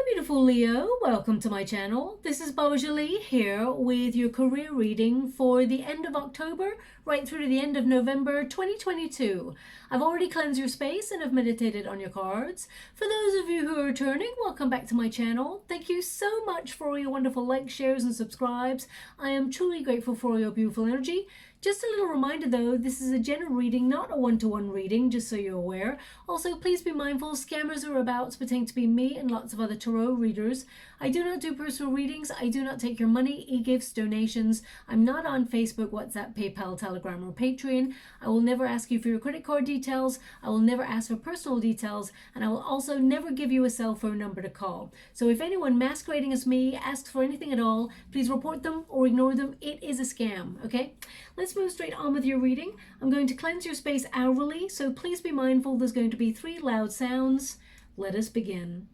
Beautiful Leo, welcome to my channel. This is Jolie here with your career reading for the end of October right through to the end of November 2022. I've already cleansed your space and have meditated on your cards. For those of you who are returning, welcome back to my channel. Thank you so much for all your wonderful likes, shares and subscribes. I am truly grateful for all your beautiful energy. Just a little reminder though, this is a general reading, not a one-to-one reading, just so you're aware. Also, please be mindful, scammers are about to pretend to be me and lots of other tarot readers. I do not do personal readings. I do not take your money, e-gifts, donations. I'm not on Facebook, WhatsApp, PayPal, Telegram or Patreon. I will never ask you for your credit card details. I will never ask for personal details. And I will also never give you a cell phone number to call. So if anyone masquerading as me asks for anything at all, please report them or ignore them. It is a scam, okay? Let's move straight on with your reading. I'm going to cleanse your space hourly, so please be mindful there's going to be 3 loud sounds. Let us begin.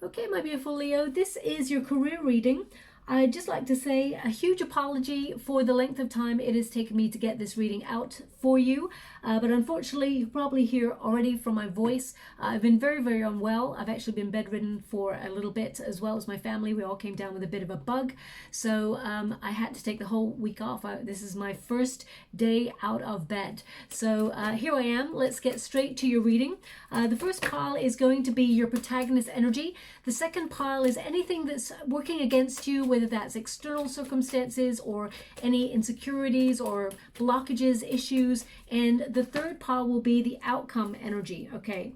Okay, my beautiful Leo, this is your career reading. I'd just like to say a huge apology for the length of time it has taken me to get this reading out for you. But unfortunately, you probably hear already from my voice, I've been very, very unwell. I've actually been bedridden for a little bit, as well as my family. We all came down with a bit of a bug. So I had to take the whole week off. This is my first day out of bed. So here I am. Let's get straight to your reading. The first pile is going to be your protagonist energy. The second pile is anything that's working against you, whether that's external circumstances or any insecurities or blockages, issues. And the third pile will be the outcome energy. Okay,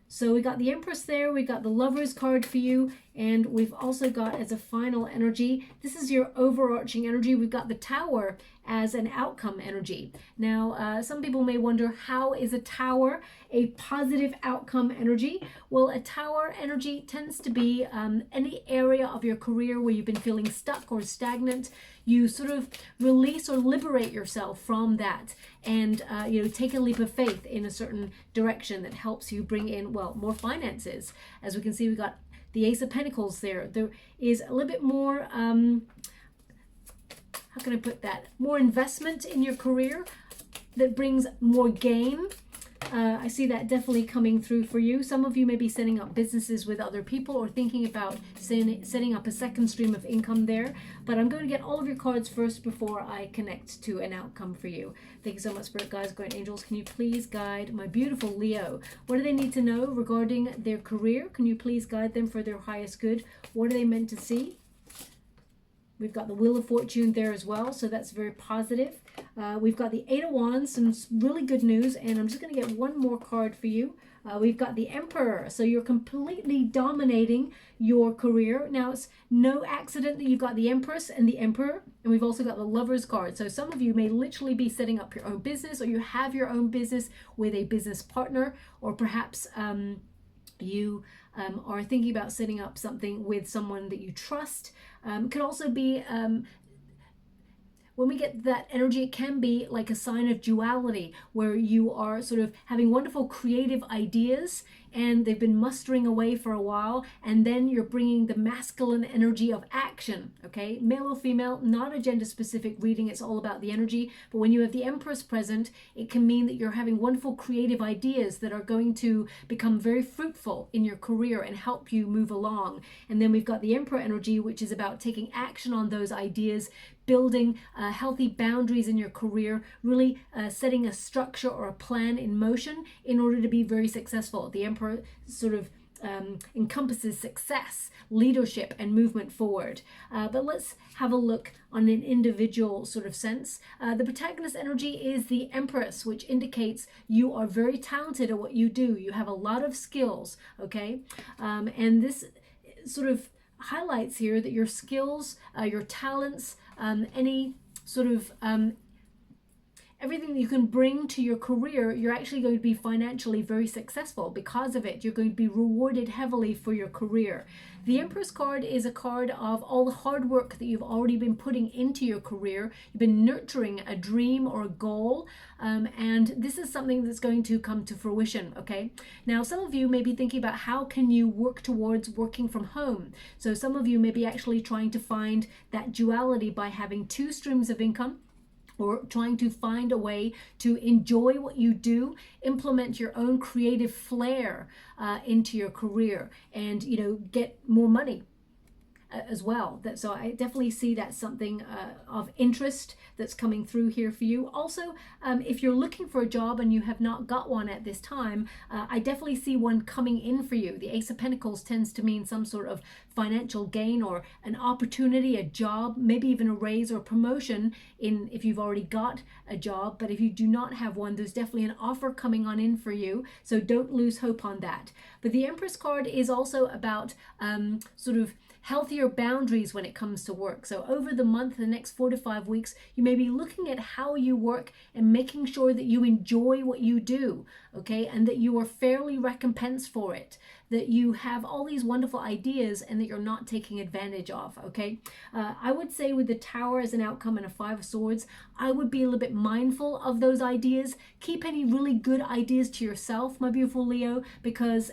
so we got the Empress there, we got the Lover's card for you, and we've also got as a final energy, this is your overarching energy, we've got the Tower as an outcome energy. Now, some people may wonder, how is a Tower a positive outcome energy? Well, a Tower energy tends to be any area of your career where you've been feeling stuck or stagnant. You sort of release or liberate yourself from that and take a leap of faith in a certain direction that helps you bring in, well, more finances. As we can see, we got the Ace of Pentacles there. There is a little bit more, how can I put that? More investment in your career that brings more gain. I see that definitely coming through for you. Some of you may be setting up businesses with other people or thinking about setting up a second stream of income there. But I'm going to get all of your cards first before I connect to an outcome for you. Thank you so much, Spirit Guides, Guardian Angels. Can you please guide my beautiful Leo? What do they need to know regarding their career? Can you please guide them for their highest good? What are they meant to see? We've got the Wheel of Fortune there as well, so that's very positive. We've got the Eight of Wands, some really good news, and I'm just going to get one more card for you. We've got the Emperor, so you're completely dominating your career. Now, it's no accident that you've got the Empress and the Emperor, and we've also got the Lover's card. So some of you may literally be setting up your own business, or you have your own business with a business partner, or perhaps you are thinking about setting up something with someone that you trust. Could also be, when we get that energy, it can be like a sign of duality, where you are sort of having wonderful creative ideas and they've been mustering away for a while, and then you're bringing the masculine energy of action, okay? Male or female, not a gender specific reading, it's all about the energy. But when you have the Empress present, it can mean that you're having wonderful creative ideas that are going to become very fruitful in your career and help you move along. And then we've got the Emperor energy, which is about taking action on those ideas, building healthy boundaries in your career, really setting a structure or a plan in motion in order to be very successful. The Emperor sort of encompasses success, leadership, and movement forward. But let's have a look on an individual sort of sense. The protagonist energy is the Empress, which indicates you are very talented at what you do. You have a lot of skills, okay? And this sort of highlights here that your skills, your talents, any sort of everything that you can bring to your career, you're actually going to be financially very successful because of it. You're going to be rewarded heavily for your career. The Empress card is a card of all the hard work that you've already been putting into your career. You've been nurturing a dream or a goal, and this is something that's going to come to fruition, okay? Now, some of you may be thinking about how can you work towards working from home. So some of you may be actually trying to find that duality by having two streams of income, or trying to find a way to enjoy what you do, implement your own creative flair into your career, and get more money as well. So I definitely see that's something of interest that's coming through here for you. Also, if you're looking for a job and you have not got one at this time, I definitely see one coming in for you. The Ace of Pentacles tends to mean some sort of financial gain or an opportunity, a job, maybe even a raise or promotion if you've already got a job. But if you do not have one, there's definitely an offer coming on in for you. So don't lose hope on that. But the Empress card is also about sort of healthier boundaries when it comes to work. So over the month, the next 4 to 5 weeks, you may be looking at how you work and making sure that you enjoy what you do, okay? And that you are fairly recompensed for it, that you have all these wonderful ideas and that you're not taking advantage of, okay? I would say with the Tower as an outcome and a Five of Swords, I would be a little bit mindful of those ideas. Keep any really good ideas to yourself, my beautiful Leo, because,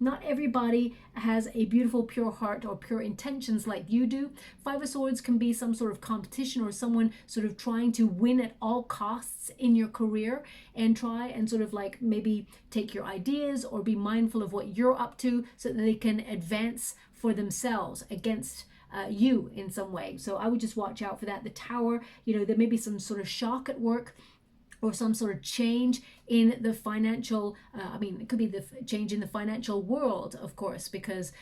not everybody has a beautiful, pure heart or pure intentions like you do. Five of Swords can be some sort of competition or someone sort of trying to win at all costs in your career, and try and sort of like maybe take your ideas or be mindful of what you're up to so that they can advance for themselves against you in some way. So I would just watch out for that. The Tower, there may be some sort of shock at work or some sort of change in the financial, it could be the change in the financial world, of course, because,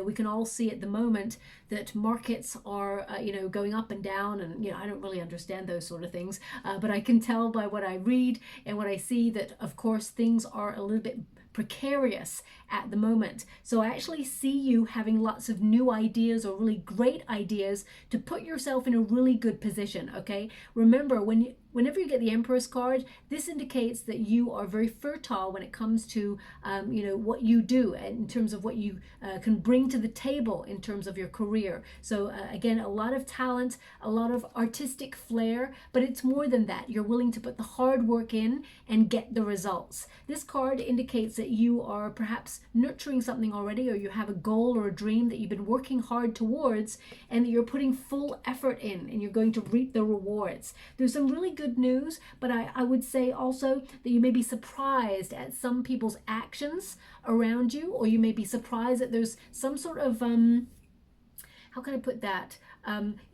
we can all see at the moment that markets are, going up and down, and, I don't really understand those sort of things, but I can tell by what I read and what I see that, of course, things are a little bit precarious at the moment. So I actually see you having lots of new ideas or really great ideas to put yourself in a really good position, okay? Remember, whenever you get the Empress card, this indicates that you are very fertile when it comes to, what you do in terms of what you can bring to the table in terms of your career. So again, a lot of talent, a lot of artistic flair, but it's more than that. You're willing to put the hard work in and get the results. This card indicates that you are perhaps nurturing something already, or you have a goal or a dream that you've been working hard towards, and that you're putting full effort in, and you're going to reap the rewards. There's some really good news, but I would say also that you may be surprised at some people's actions around you, or you may be surprised that there's some sort of how can I put that?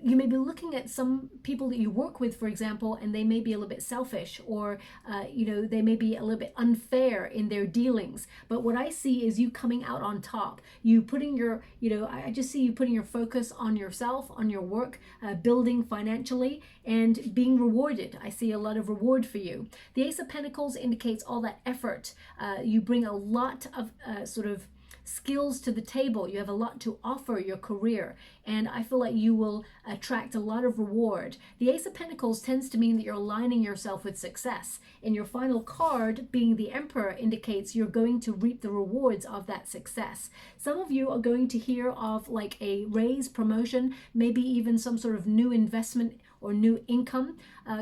You may be looking at some people that you work with, for example, and they may be a little bit selfish, or they may be a little bit unfair in their dealings. But what I see is you coming out on top. You putting your, I just see you putting your focus on yourself, on your work, building financially, and being rewarded. I see a lot of reward for you. The Ace of Pentacles indicates all that effort. You bring a lot of sort of skills to the table. You have a lot to offer your career, and I feel like you will attract a lot of reward. The Ace of Pentacles tends to mean that you're aligning yourself with success, and your final card, being the Emperor, indicates you're going to reap the rewards of that success. Some of you are going to hear of like a raise, promotion, maybe even some sort of new investment or new income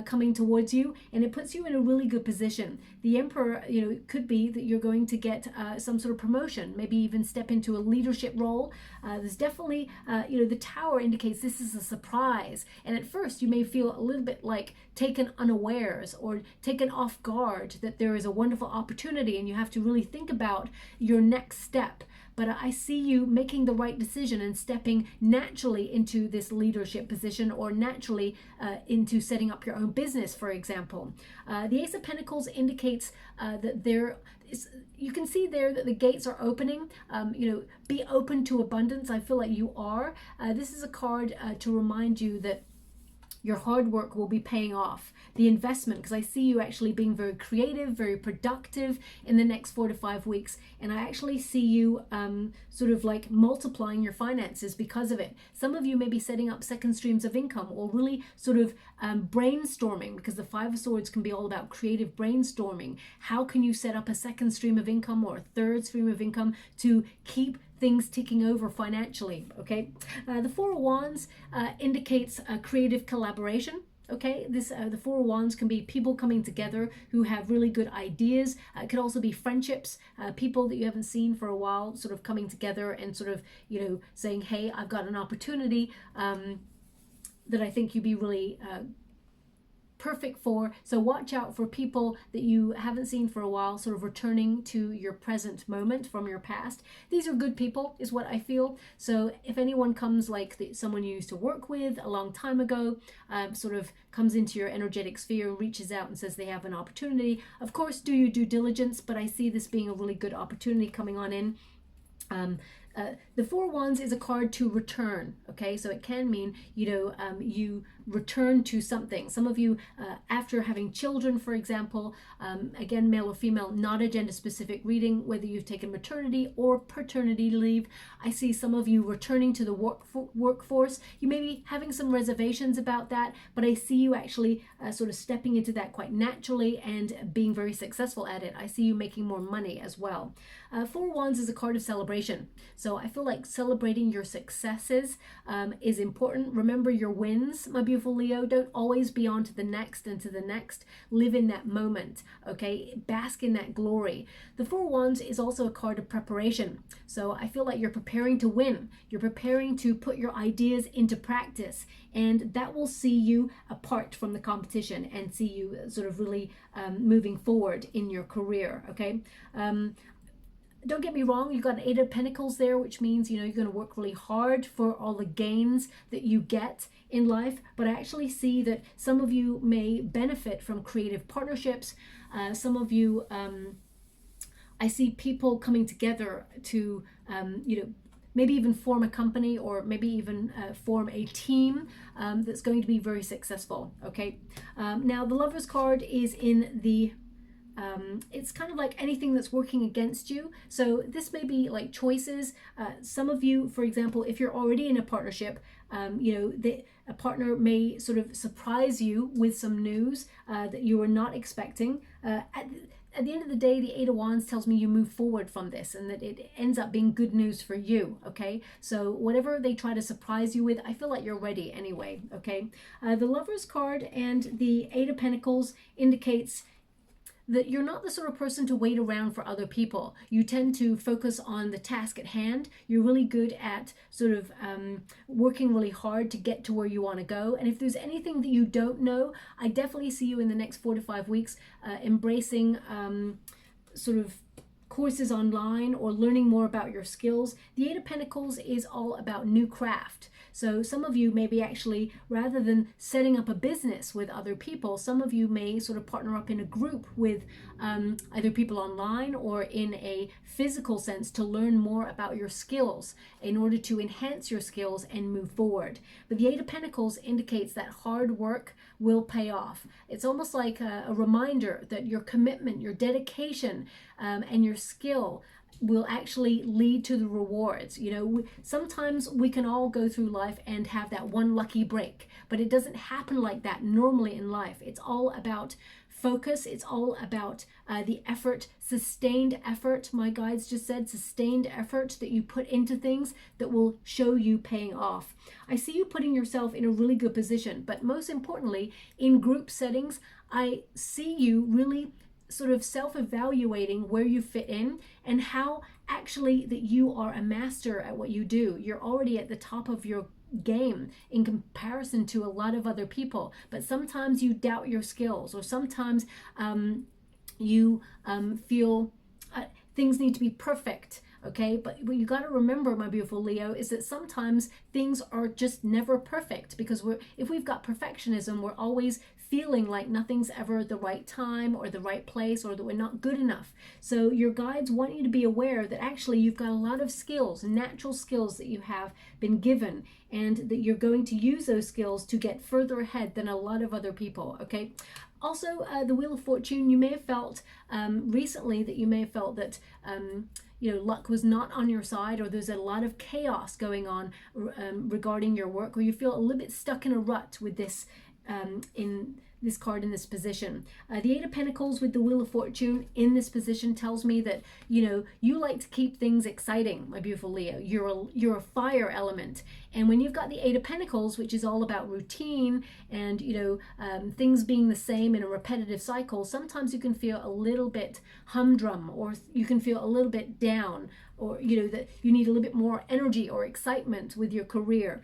coming towards you, and it puts you in a really good position. The Emperor, it could be that you're going to get some sort of promotion, maybe even step into a leadership role. There's definitely, the Tower indicates this is a surprise, and at first you may feel a little bit like taken unawares or taken off guard, that there is a wonderful opportunity and you have to really think about your next step. But I see you making the right decision and stepping naturally into this leadership position, or naturally into setting up your own business, for example. The Ace of Pentacles indicates that you can see there that the gates are opening. Be open to abundance. I feel like you are. This is a card to remind you that your hard work will be paying off. The investment, because I see you actually being very creative, very productive in the next 4 to 5 weeks. And I actually see you sort of like multiplying your finances because of it. Some of you may be setting up second streams of income, or really sort of brainstorming, because the Five of Swords can be all about creative brainstorming. How can you set up a second stream of income or a third stream of income to keep things ticking over financially? Okay, the Four of Wands indicates a creative collaboration. Okay, the Four of Wands can be people coming together who have really good ideas. It could also be friendships, people that you haven't seen for a while, sort of coming together and sort of, you know, saying, hey, I've got an opportunity that I think you'd be really perfect for. So watch out for people that you haven't seen for a while, sort of returning to your present moment from your past. These are good people, is what I feel. So if anyone comes, like someone you used to work with a long time ago, sort of comes into your energetic sphere and reaches out and says they have an opportunity, of course, do your due diligence, but I see this being a really good opportunity coming on in. The Four of Wands is a card to return, okay? So it can mean, you know, you return to something. Some of you, after having children, for example, again, male or female, not a gender-specific reading, whether you've taken maternity or paternity leave. I see some of you returning to the workforce. You may be having some reservations about that, but I see you actually sort of stepping into that quite naturally and being very successful at it. I see you making more money as well. Four of Wands is a card of celebration. So I feel like celebrating your successes is important. Remember your wins, my beautiful Leo. Don't always be on to the next and to the next. Live in that moment, okay? Bask in that glory. The Four of Wands is also a card of preparation. So I feel like you're preparing to win. You're preparing to put your ideas into practice, and that will see you apart from the competition and see you sort of really moving forward in your career, okay? Don't get me wrong, you've got an Eight of Pentacles there, which means, you know, you're going to work really hard for all the gains that you get in life. But I actually see that some of you may benefit from creative partnerships. Some of you, I see people coming together to, you know, maybe even form a company, or maybe even form a team that's going to be very successful, okay? Now, the Lover's card is in the it's kind of like anything that's working against you. So this may be like choices. Some of you, for example, if you're already in a partnership, you know, a partner may sort of surprise you with some news that you were not expecting. At the end of the day, the Eight of Wands tells me you move forward from this and that it ends up being good news for you, okay? So whatever they try to surprise you with, I feel like you're ready anyway, okay? The Lover's card and the Eight of Pentacles indicates that you're not the sort of person to wait around for other people. You tend to focus on the task at hand. You're really good at sort of working really hard to get to where you want to go. And if there's anything that you don't know, I definitely see you in the next 4 to 5 weeks embracing sort of courses online or learning more about your skills. The Eight of Pentacles is all about new craft. So some of you may be actually, rather than setting up a business with other people, some of you may sort of partner up in a group with either people online or in a physical sense to learn more about your skills in order to enhance your skills and move forward. But the Eight of Pentacles indicates that hard work will pay off. It's almost like a reminder that your commitment, your dedication, and your skill will actually lead to the rewards. You know, sometimes we can all go through life and have that one lucky break, but it doesn't happen like that normally in life. It's all about focus. It's all about the effort, sustained effort. My guides just said sustained effort that you put into things that will show you paying off. I see you putting yourself in a really good position, but most importantly, in group settings, I see you really sort of self-evaluating where you fit in and how actually that you are a master at what you do. You're already at the top of your game in comparison to a lot of other people, but sometimes you doubt your skills, or sometimes you feel things need to be perfect. Okay, but what you got to remember, my beautiful Leo, is that sometimes things are just never perfect, because if we've got perfectionism, we're always feeling like nothing's ever the right time or the right place, or that we're not good enough. So your guides want you to be aware that actually you've got a lot of skills, natural skills that you have been given, and that you're going to use those skills to get further ahead than a lot of other people, okay? Also, the Wheel of Fortune, you may have felt recently that you may have felt that luck was not on your side, or there's a lot of chaos going on regarding your work, or you feel a little bit stuck in a rut with this in this card in this position. The Eight of Pentacles with the Wheel of Fortune in this position tells me that, you like to keep things exciting, my beautiful Leo. You're a fire element. And when you've got the Eight of Pentacles, which is all about routine and, things being the same in a repetitive cycle, sometimes you can feel a little bit humdrum, or you can feel a little bit down, or, that you need a little bit more energy or excitement with your career.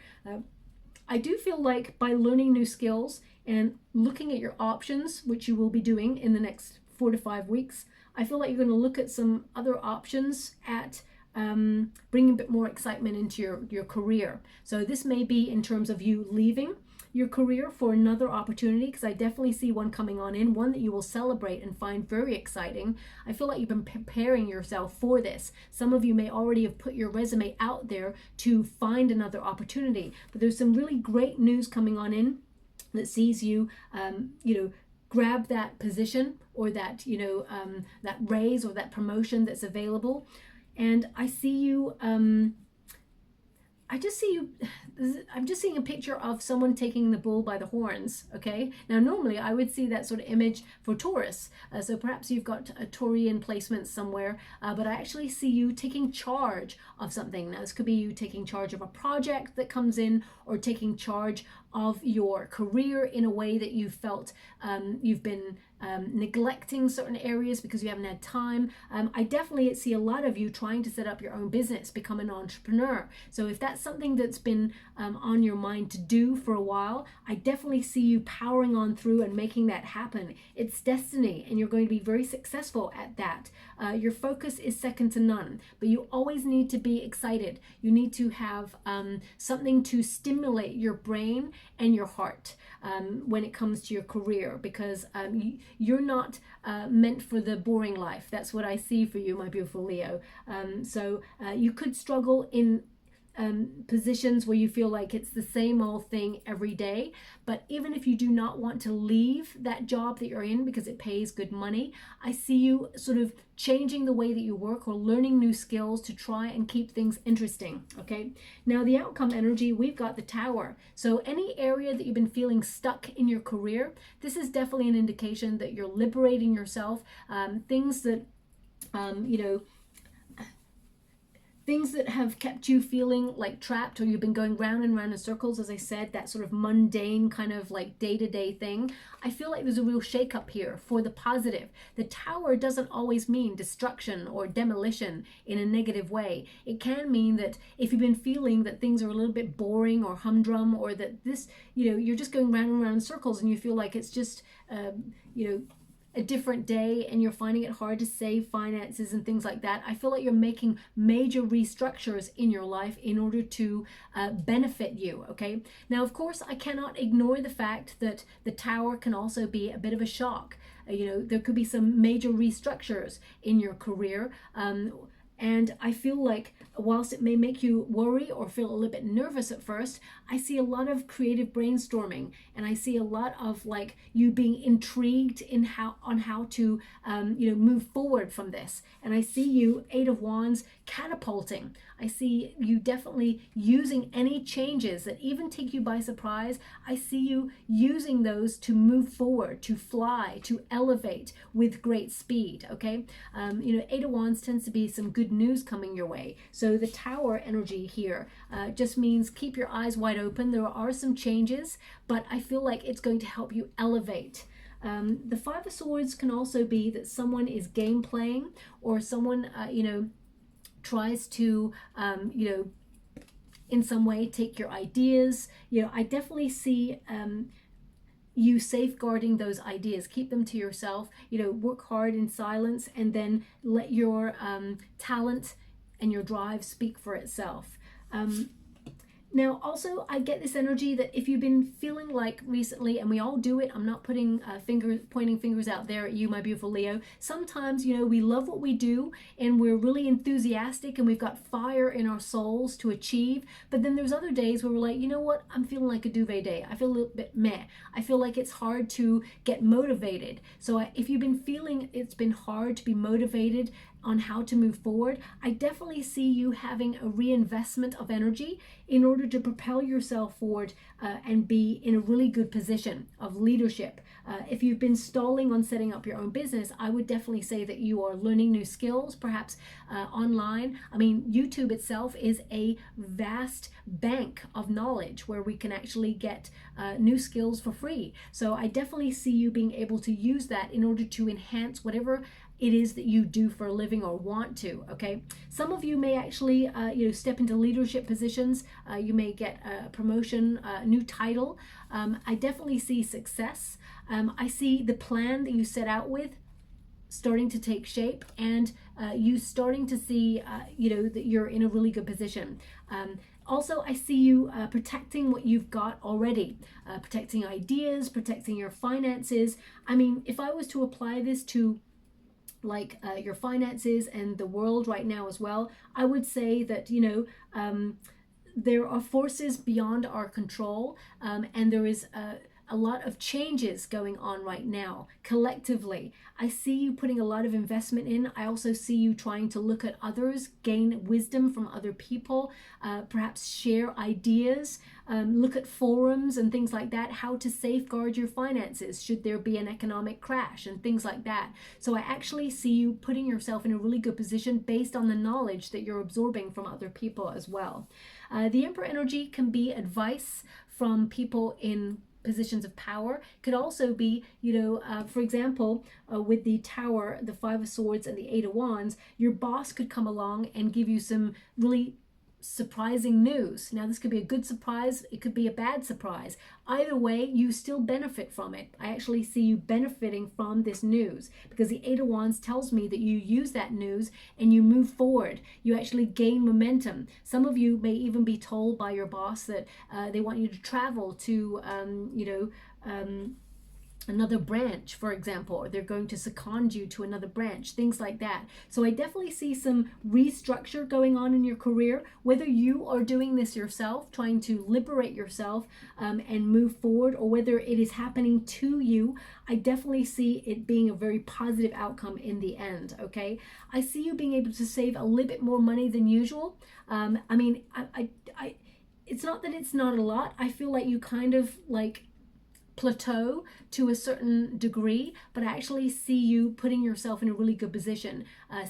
I do feel like by learning new skills and looking at your options, which you will be doing in the next 4 to 5 weeks, I feel like you're going to look at some other options at bringing a bit more excitement into your career. So this may be in terms of you leaving your career for another opportunity, because I definitely see one coming on in, one that you will celebrate and find very exciting. I feel like you've been preparing yourself for this. Some of you may already have put your resume out there to find another opportunity, but there's some really great news coming on in that sees you, grab that position, or that, that raise or that promotion that's available. And I see you, I'm just seeing a picture of someone taking the bull by the horns, okay? Now, normally I would see that sort of image for Taurus. So perhaps you've got a Taurian placement somewhere, but I actually see you taking charge of something. Now, this could be you taking charge of a project that comes in, or taking charge of your career in a way that you felt you've been neglecting certain areas because you haven't had time. I definitely see a lot of you trying to set up your own business, become an entrepreneur. So if that's something that's been on your mind to do for a while, I definitely see you powering on through and making that happen. It's destiny, and you're going to be very successful at that. Your focus is second to none, but you always need to be excited. You need to have something to stimulate your brain and your heart when it comes to your career, because you're not meant for the boring life. That's what I see for you, my beautiful Leo. So you could struggle in positions where you feel like it's the same old thing every day. But even if you do not want to leave that job that you're in because it pays good money, I see you sort of changing the way that you work, or learning new skills to try and keep things interesting, okay? Now, the outcome energy, we've got the Tower. So any area that you've been feeling stuck in your career, this is definitely an indication that you're liberating yourself. Things that, things that have kept you feeling like trapped, or you've been going round and round in circles, as I said, that sort of mundane kind of like day-to-day thing. I feel like there's a real shake-up here for the positive. The Tower doesn't always mean destruction or demolition in a negative way. It can mean that if you've been feeling that things are a little bit boring or humdrum, or that this, you're just going round and round in circles and you feel like it's just, a different day, and you're finding it hard to save finances and things like that. I feel like you're making major restructures in your life in order to benefit you, okay? Now, of course, I cannot ignore the fact that the Tower can also be a bit of a shock. There could be some major restructures in your career. And I feel like whilst it may make you worry or feel a little bit nervous at first, I see a lot of creative brainstorming, and I see a lot of like you being intrigued in how to move forward from this. And I see you, Eight of Wands, catapulting. I see you definitely using any changes that even take you by surprise. I see you using those to move forward, to fly, to elevate with great speed, okay? Eight of Wands tends to be some good news coming your way. So the Tower energy here just means keep your eyes wide open. There are some changes, but I feel like it's going to help you elevate. The Five of Swords can also be that someone is game playing, or someone, tries to, in some way take your ideas. I definitely see you safeguarding those ideas. Keep them to yourself. Work hard in silence, and then let your talent and your drive speak for itself. Now, also, I get this energy that if you've been feeling like recently, and we all do it, I'm not putting pointing fingers out there at you, my beautiful Leo. Sometimes, you know, we love what we do and we're really enthusiastic and we've got fire in our souls to achieve. But then there's other days where we're like, you know what, I'm feeling like a duvet day. I feel a little bit meh. I feel like it's hard to get motivated. So if you've been feeling it's been hard to be motivated on how to move forward, I definitely see you having a reinvestment of energy in order to propel yourself forward and be in a really good position of leadership. If you've been stalling on setting up your own business, I would definitely say that you are learning new skills, perhaps online. I mean, YouTube itself is a vast bank of knowledge where we can actually get new skills for free. So I definitely see you being able to use that in order to enhance whatever it is that you do for a living or want to. Okay, some of you may actually step into leadership positions. You may get a promotion, a new title. I definitely see success. I see the plan that you set out with starting to take shape, and you starting to see that you're in a really good position. Also, I see you protecting what you've got already, protecting ideas, protecting your finances. I mean, if I was to apply this to your finances and the world right now as well, I would say that, there are forces beyond our control, and there is a lot of changes going on right now collectively. I see you putting a lot of investment in. I also see you trying to look at others, gain wisdom from other people, perhaps share ideas, look at forums and things like that, how to safeguard your finances should there be an economic crash and things like that. So I actually see you putting yourself in a really good position based on the knowledge that you're absorbing from other people as well. The Emperor energy can be advice from people in positions of power. Could also be, for example, with the Tower, the Five of Swords, and the Eight of Wands, your boss could come along and give you some really surprising news. Now, this could be a good surprise, it could be a bad surprise. Either way, you still benefit from it. I actually see you benefiting from this news because the Eight of Wands tells me that you use that news and you move forward. You actually gain momentum. Some of you may even be told by your boss that they want you to travel to, another branch, for example, or they're going to second you to another branch, things like that. So I definitely see some restructure going on in your career, whether you are doing this yourself, trying to liberate yourself and move forward, or whether it is happening to you. I definitely see it being a very positive outcome in the end. Okay, I see you being able to save a little bit more money than usual. It's not that it's not a lot. I feel like you kind of plateau to a certain degree, but I actually see you putting yourself in a really good position,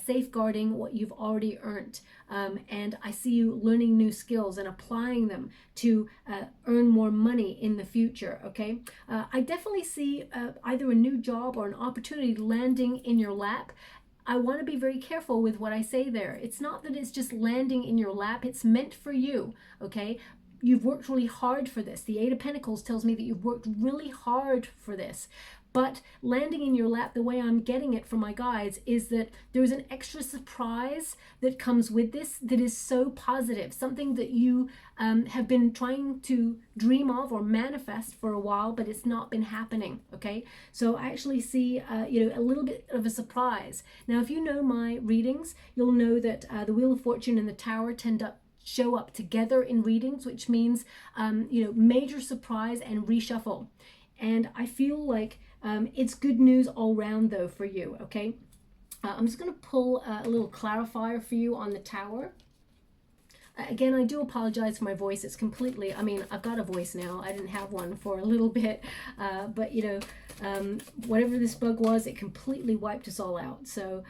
safeguarding what you've already earned. And I see you learning new skills and applying them to earn more money in the future. Okay, I definitely see either a new job or an opportunity landing in your lap. I want to be very careful with what I say there. It's not that it's just landing in your lap, it's meant for you. Okay, you've worked really hard for this. The Eight of Pentacles tells me that you've worked really hard for this. But landing in your lap, the way I'm getting it from my guides, is that there's an extra surprise that comes with this that is so positive. Something that you have been trying to dream of or manifest for a while, but it's not been happening. Okay, so I actually see a little bit of a surprise. Now, if you know my readings, you'll know that the Wheel of Fortune and the Tower tend to show up together in readings, which means major surprise and reshuffle. And I feel like it's good news all round though for you. Okay, I'm just going to pull a little clarifier for you on the Tower. Again, I do apologize for my voice. It's completely, I've got a voice now. I didn't have one for a little bit, but whatever this bug was, it completely wiped us all out. So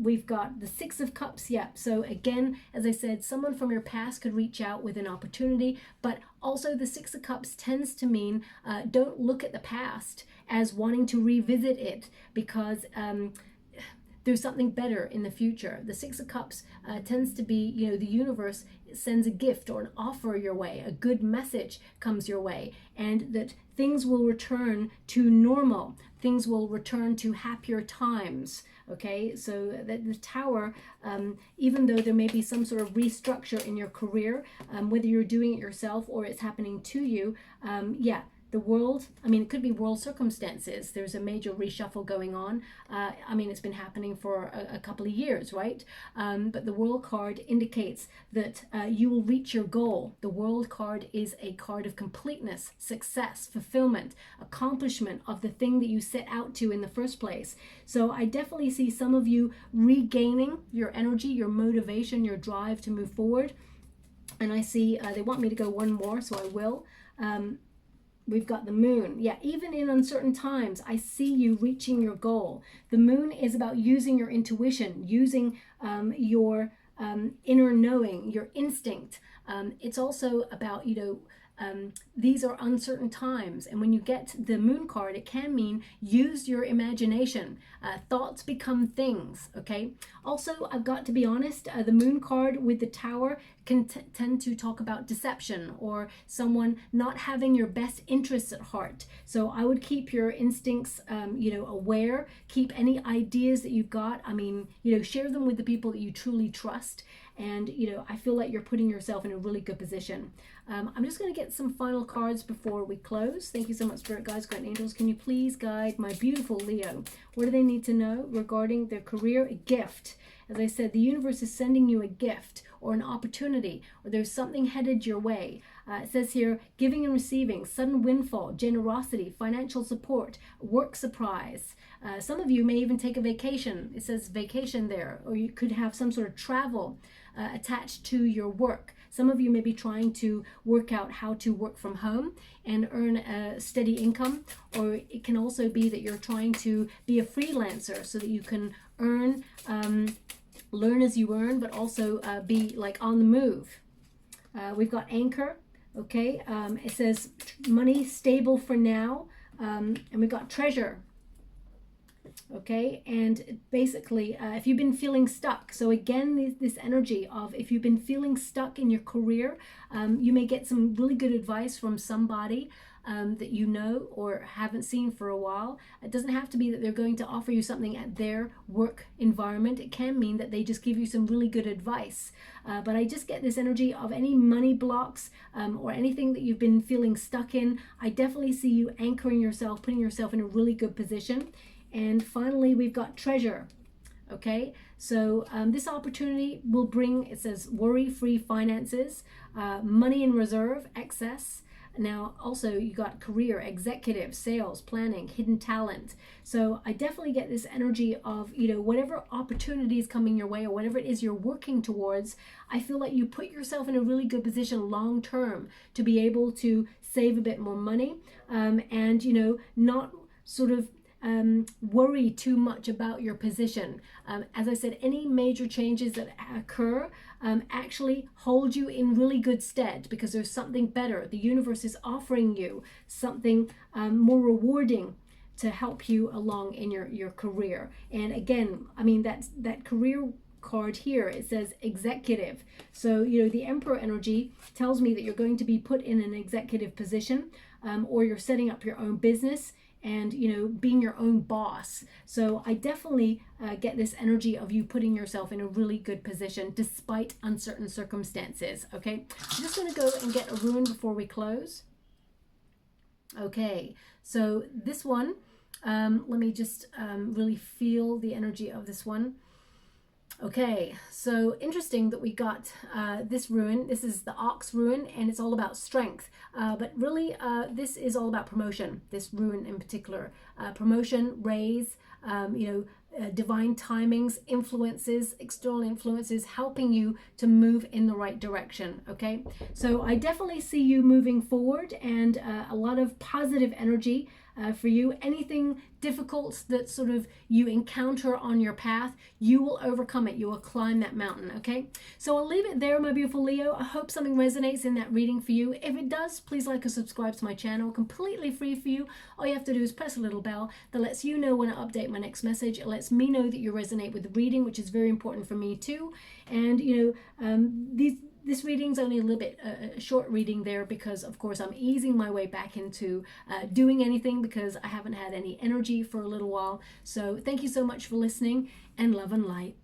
we've got the Six of Cups. Yeah. So again, as I said, someone from your past could reach out with an opportunity, but also the Six of Cups tends to mean don't look at the past as wanting to revisit it, because there's something better in the future. The Six of Cups tends to be, you know, the universe sends a gift or an offer your way, a good message comes your way, and that things will return to normal. Things will return to happier times. Okay, so that the Tower, even though there may be some sort of restructure in your career, whether you're doing it yourself or it's happening to you, yeah, the world, I mean, it could be world circumstances. There's a major reshuffle going on. I mean, it's been happening for a couple of years, right? But the World card indicates that you will reach your goal. The World card is a card of completeness, success, fulfillment, accomplishment of the thing that you set out to in the first place. So I definitely see some of you regaining your energy, your motivation, your drive to move forward. And I see they want me to go one more, so I will. We've got the Moon. Yeah, even in uncertain times, I see you reaching your goal. The Moon is about using your intuition, using your inner knowing, your instinct. It's also about, you know, these are uncertain times, and when you get the Moon card, it can mean use your imagination. Thoughts become things. Okay, also I've got to be honest, the Moon card with the Tower can tend to talk about deception or someone not having your best interests at heart. So I would keep your instincts you know, aware. Keep any ideas that you've got, I mean, you know, share them with the people that you truly trust. And, you know, I feel like you're putting yourself in a really good position. I'm just going to get some final cards before we close. Thank you so much, Spirit Guides, Guardian Angels. Can you please guide my beautiful Leo? What do they need to know regarding their career? A gift. As I said, the universe is sending you a gift or an opportunity, or there's something headed your way. It says here, giving and receiving, sudden windfall, generosity, financial support, work surprise. Some of you may even take a vacation. It says vacation there, or you could have some sort of travel attached to your work. Some of you may be trying to work out how to work from home and earn a steady income, or it can also be that you're trying to be a freelancer so that you can earn, learn as you earn, but also be like on the move. We've got anchor. Okay, it says money stable for now, and we've got treasure. Okay, and basically if you've been feeling stuck, so again this energy of if you've been feeling stuck in your career, you may get some really good advice from somebody that you know or haven't seen for a while. It doesn't have to be that they're going to offer you something at their work environment. It can mean that they just give you some really good advice. But I just get this energy of any money blocks or anything that you've been feeling stuck in. I definitely see you anchoring yourself, putting yourself in a really good position. And finally, we've got treasure. Okay, so this opportunity will bring, it says, worry-free finances, money in reserve, excess. Now, also, you got career, executive, sales, planning, hidden talent. So I definitely get this energy of, you know, whatever opportunity is coming your way or whatever it is you're working towards, I feel like you put yourself in a really good position long term to be able to save a bit more money and, you know, not sort of worry too much about your position. As I said, any major changes that occur actually hold you in really good stead because there's something better. The universe is offering you something more rewarding to help you along in your career. And again, I mean, that career card here, it says executive. So, you know, the Emperor energy tells me that you're going to be put in an executive position or you're setting up your own business and, you know, being your own boss. So I definitely get this energy of you putting yourself in a really good position despite uncertain circumstances. Okay, I'm just going to go and get a rune before we close. Okay, so this one, let me just really feel the energy of this one. Okay, so interesting that we got this rune. This is the Ox rune, and it's all about strength. But really, this is all about promotion. This rune in particular, promotion, raise, you know, divine timings, influences, external influences, helping you to move in the right direction. Okay, so I definitely see you moving forward, and a lot of positive energy. for you. Anything difficult that sort of you encounter on your path, you will overcome it. You will climb that mountain, okay? So I'll leave it there, my beautiful Leo. I hope something resonates in that reading for you. If it does, please like and subscribe to my channel. Completely free for you. All you have to do is press a little bell that lets you know when I update my next message. It lets me know that you resonate with the reading, which is very important for me too. And this reading's only a little bit a short reading there because, of course, I'm easing my way back into doing anything because I haven't had any energy for a little while. So thank you so much for listening, and love and light.